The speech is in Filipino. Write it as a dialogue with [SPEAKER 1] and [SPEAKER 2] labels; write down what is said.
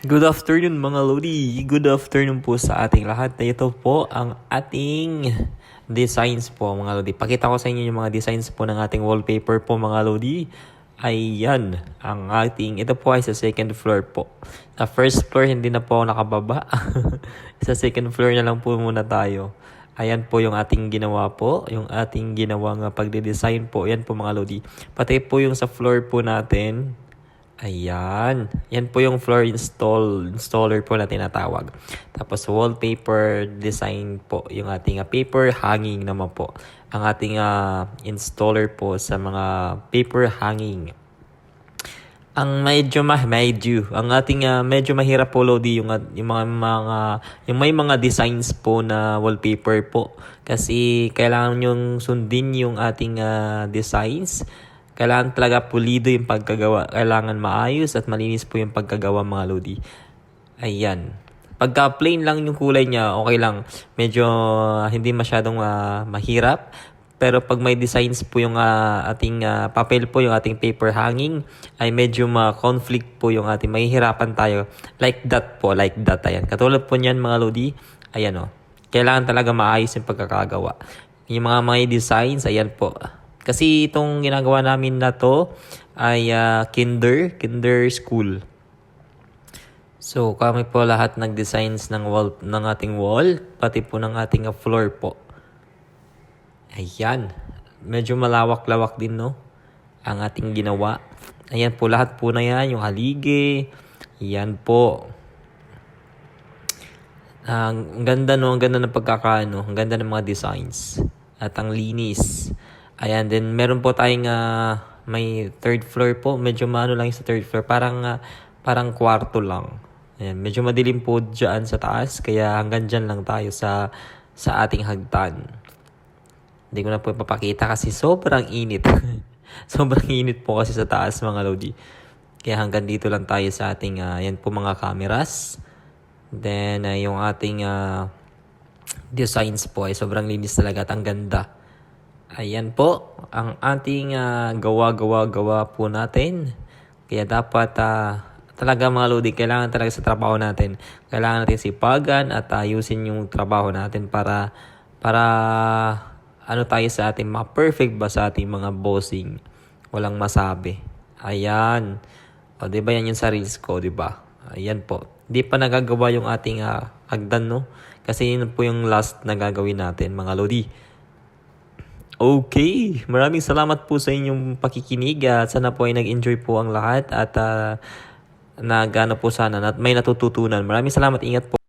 [SPEAKER 1] Good afternoon mga Lodi. Good afternoon po sa ating lahat. Ito po ang ating designs po mga Lodi. Pakita ko sa inyo yung mga designs po ng ating wallpaper po mga Lodi. Ayan, ang ating, ito po ay sa second floor po. Sa first floor hindi na po ako nakababa. Sa second floor na lang po muna tayo. Ayan po yung ating ginawa po. Yung ating ginawang pagde-design po. Ayan po mga Lodi. Pati po yung sa floor po natin. Ayan. Yan po yung floor installer po na tinatawag. Tapos wallpaper design po. Yung ating paper hanging naman po. Ang ating installer po sa mga paper hanging. Ang ang ating medyo mahirap po Lodi yung may mga designs po na wallpaper po kasi kailangan yung sundin yung ating designs. Kailangan talaga pulido yung pagkagawa. Kailangan maayos at malinis po yung pagkagawa mga Lodi. Ayan. Pagka plain lang yung kulay niya, okay lang. Medyo hindi masyadong mahirap. Pero pag may designs po yung ating papel po, yung ating paper hanging, ay medyo ma-conflict po yung ating, mahihirapan tayo. Like that po, like that. Ayan. Katulad po niyan mga Lodi. Ayan o. Kailangan talaga maayos yung pagkakagawa. Yung mga may designs, ayan po. Kasi itong ginagawa namin na to ay kinder school. So kami po lahat nag-designs ng ating wall, pati po ng ating floor po. Ayan. Medyo malawak-lawak din no ang ating ginawa. Ayan po lahat po na yan, yung halige. Ayan po. Ang ganda no, ang ganda ng pagkakaano, ang ganda ng mga designs at ang linis. Ayan, then meron po tayong may third floor po. Medyo maano lang sa third floor. Parang kwarto lang. Ayan, medyo madilim po dyan sa taas. Kaya hanggang dyan lang tayo sa ating hagdan. Hindi ko na po ipapakita kasi sobrang init. Sobrang init po kasi sa taas mga Lodi. Kaya hanggang dito lang tayo sa ating yan po mga cameras. Then yung ating designs po ay sobrang linis talaga at ang ganda. Ayan po, ang ating gawa po natin. Kaya dapat talaga mga Lodi, kailangan talaga sa trabaho natin. Kailangan natin sipagan at ayusin yung trabaho natin para ano tayo sa ating mga perfect ba sa ating mga bossing. Walang masabi. Ayan. O, diba yan yung sa reels ko, diba? Ayan po. Di pa nagagawa yung ating hagdan, no? Kasi yun po yung last na gagawin natin, mga Lodi. Okay, maraming salamat po sa inyong pakikinig at sana po ay nag-enjoy po ang lahat at nagana po sana at may natututunan. Maraming salamat, ingat po.